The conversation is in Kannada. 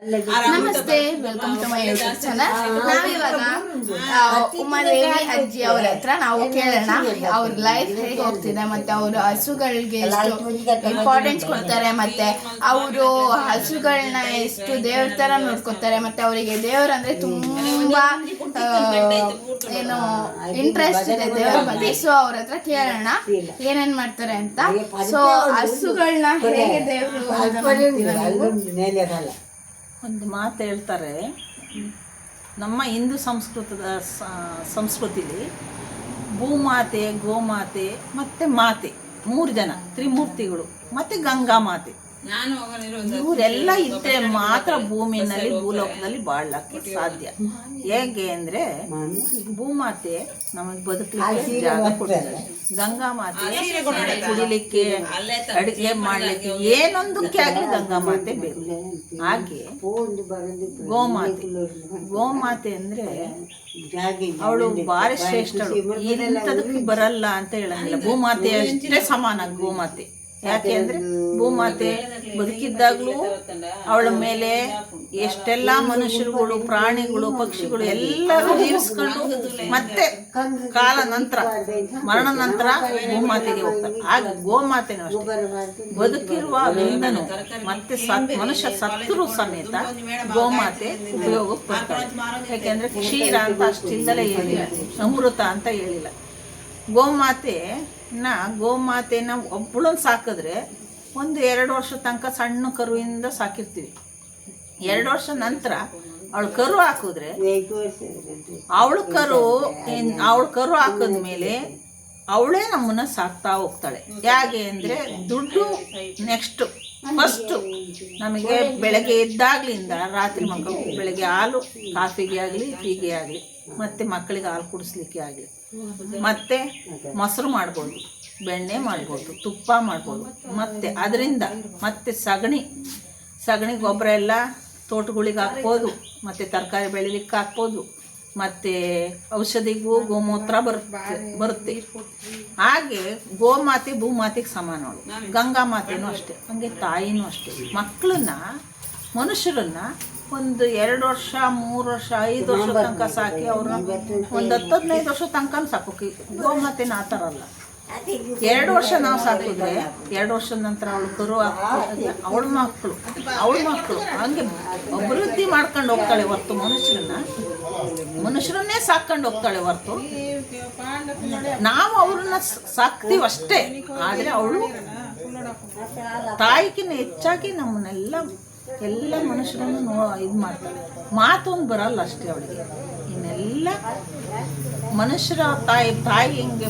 ನಮಸ್ತೆ, welcome to my YouTube channel. ನಾವಿವಾಗ ಉಮಾದೇವಿ ಅಜ್ಜಿ ಅವ್ರ ಹತ್ರ ನಾವು ಕೇಳೋಣ ಅವ್ರ ಲೈಫ್ ಹೇಗೆ ಹೋಗ್ತಿದೆ, ಮತ್ತೆ ಅವರು ಹಸುಗಳಿಗೆ ಎಷ್ಟು ಇಂಪಾರ್ಟೆನ್ಸ್ ಕೊಡ್ತಾರೆ, ಮತ್ತೆ ಅವರು ಹಸುಗಳನ್ನ ಎಷ್ಟು ದೇವ್ರ ತರ ನೋಡ್ಕೊತಾರೆ, ಮತ್ತೆ ಅವರಿಗೆ ದೇವ್ರ ಅಂದ್ರೆ ತುಂಬಾ ಏನು ಇಂಟ್ರೆಸ್ಟ್ ಇದೆ ದೇವ್ರ ಬಗ್ಗೆ. ಸೊ ಅವ್ರ ಹತ್ರ ಕೇಳೋಣ ಏನೇನ್ ಮಾಡ್ತಾರೆ ಅಂತ. ಸೊ ಹಸುಗಳನ್ನ ಹೇಗೆ ದೇವ್ರು ಒಂದು ಮಾತು ಹೇಳ್ತಾರೆ, ನಮ್ಮ ಹಿಂದೂ ಸಂಸ್ಕೃತಿಲಿ ಭೂಮಾತೆ, ಗೋಮಾತೆ ಮತ್ತು ಮಾತೆ, 3 ಜನ ತ್ರಿಮೂರ್ತಿಗಳು, ಮತ್ತು ಗಂಗಾ ಮಾತೆ. ಇವರೆಲ್ಲ ಇದ್ರೆ ಮಾತ್ರ ಭೂಮಿನಲ್ಲಿ, ಭೂಲೋಕದಲ್ಲಿ ಬಾಳಕ್ಕೆ ಸಾಧ್ಯ. ಹೇಗೆ ಅಂದರೆ, ಭೂಮಾತೆ ನಮಗೆ ಬದುಕಲಿಕ್ಕೆ ಜಾಗ ಕೊಡ್ತಾರೆ, ಗಂಗಾ ಮಾತೆ ಕುಡಿಲಿಕ್ಕೆ, ಅಡುಗೆ ಮಾಡಲಿಕ್ಕೆ, ಏನೊಂದಕ್ಕೆ ಆಗಲಿ ಗಂಗಾ ಮಾತೆ ಬೇಕು. ಹಾಗೆ ಗೋಮಾತೆ ಅಂದರೆ ಅವಳು ಭಾರಿ ಶ್ರೇಷ್ಠಳು, ಇಂಥದಕ್ಕೆ ಬರಲ್ಲ ಅಂತ ಹೇಳಂಗಿಲ್ಲ. ಭೂಮಾತೆ ಅಷ್ಟೇ ಸಮಾನ ಗೋಮಾತೆ. ಯಾಕೆ ಅಂದರೆ ಭೂಮಾತೆ ಬದುಕಿದ್ದಾಗಲೂ ಅವಳ ಮೇಲೆ ಎಷ್ಟೆಲ್ಲ ಮನುಷ್ಯರುಗಳು, ಪ್ರಾಣಿಗಳು, ಪಕ್ಷಿಗಳು ಎಲ್ಲರೂ ಜೀವಿಸ್ಕೊಂಡು ಮತ್ತೆ ಕಾಲ ನಂತರ, ಮರಣ ನಂತರ ಭೂಮಾತೆಗೆ ಹೋಗ್ತಾರೆ. ಆಗ ಗೋಮಾತೆನೂ ಅಷ್ಟೇ ಬದುಕಿರುವ ವಿಂದನು ಮತ್ತೆ ಮನುಷ್ಯ ಸತ್ತರೂ ಸಮೇತ ಗೋಮಾತೆ ಉಪಯೋಗಕ್ಕೆ ಬರ್ತಾರೆ. ಯಾಕೆಂದ್ರೆ ಕ್ಷೀರ ಅಂತ ಅಷ್ಟಿಂದಲೇ ಹೇಳಿಲ್ಲ, ಅಮೃತ ಅಂತ ಹೇಳಿಲ್ಲ. ಗೋಮಾತೆನ ಒಬ್ಬಳನ್ನು ಸಾಕಿದ್ರೆ 1-2 ವರ್ಷ ತನಕ ಸಣ್ಣ ಕರುವಿಂದ ಸಾಕಿರ್ತೀವಿ. 2 ವರ್ಷ ನಂತರ ಅವಳು ಕರು ಹಾಕಿದ್ರೆ, ಅವಳು ಕರು ಹಾಕಿದ್ಮೇಲೆ ಅವಳೇ ನಮ್ಮನ್ನ ಸಾಕ್ತಾ ಹೋಗ್ತಾಳೆ. ಹೇಗೆ ಅಂದರೆ, ದುಡ್ಡು ನೆಕ್ಸ್ಟು, ಫಸ್ಟು ನಮಗೆ ಬೆಳಗ್ಗೆ ಎದ್ದಾಗ್ಲಿಂದ ರಾತ್ರಿ ಮಕ್ಕಳು, ಬೆಳಗ್ಗೆ ಹಾಲು, ಕಾಫಿಗೆ ಆಗಲಿ, ಟೀಗೆ ಆಗಲಿ, ಮತ್ತು ಮಕ್ಕಳಿಗೆ ಹಾಲು ಕುಡಿಸ್ಲಿಕ್ಕೆ ಆಗಲಿ, ಮತ್ತು ಮೊಸರು ಮಾಡ್ಬೋದು, ಬೆಣ್ಣೆ ಮಾಡ್ಬೋದು, ತುಪ್ಪ ಮಾಡ್ಬೋದು, ಮತ್ತು ಅದರಿಂದ ಮತ್ತೆ ಸಗಣಿ ಗೊಬ್ಬರ ಎಲ್ಲ ತೋಟಗಳಿಗೆ ಹಾಕ್ಬೋದು, ಮತ್ತು ತರಕಾರಿ ಬೆಳಿಲಿಕ್ಕೆ ಹಾಕ್ಬೋದು, ಮತ್ತು ಔಷಧಿಗೂ ಗೋಮೂತ್ರ ಬರುತ್ತೆ. ಹಾಗೆ ಗೋಮಾತೆ ಭೂಮಾತೆಗೆ ಸಮಾನವಳು. ಗಂಗಾ ಮಾತೆನೂ ಅಷ್ಟೇ, ಹಾಗೆ ತಾಯಿನೂ ಅಷ್ಟೇ. ಮಕ್ಕಳನ್ನ, ಮನುಷ್ಯರನ್ನ 1-2 ವರ್ಷ, 3 ವರ್ಷ, 5 ವರ್ಷ ತನಕ ಸಾಕಿ ಅವ್ರನ್ನ 10-15 ವರ್ಷ ತನಕ ಸಾಕೋಕೆ. ಗೋಮಾತೆನ ಆ ಥರ ಅಲ್ಲ. 2 ವರ್ಷ ನಾವು ಸಾಕಿದ್ರೆ 2 ವರ್ಷದ ನಂತರ ಅವಳು ಕರು ಅವಳ ಮಕ್ಕಳು ಹಂಗೆ ಅಭಿವೃದ್ಧಿ ಮಾಡ್ಕೊಂಡು ಹೋಗ್ತಾಳೆ ಹೊರ್ತು ಮನುಷ್ಯರನ್ನೇ ಸಾಕೊಂಡು ಹೋಗ್ತಾಳೆ ಹೊರ್ತು ನಾವು ಅವ್ರನ್ನ ಸಾಕ್ತೀವಿ ಅಷ್ಟೇ. ಆದರೆ ಅವಳು ತಾಯಿಗಿನ್ನ ಹೆಚ್ಚಾಗಿ ಎಲ್ಲ ಮನುಷ್ಯರನ್ನು ಇದು ಮಾಡ್ತಾಳೆ. ಮಾತೊಂದು ಬರಲ್ಲ ಅಷ್ಟೇ ಅವಳಿಗೆ. ಇನ್ನೆಲ್ಲ ಮನುಷ್ಯರ ತಾಯಿ ಹೆಂಗೆ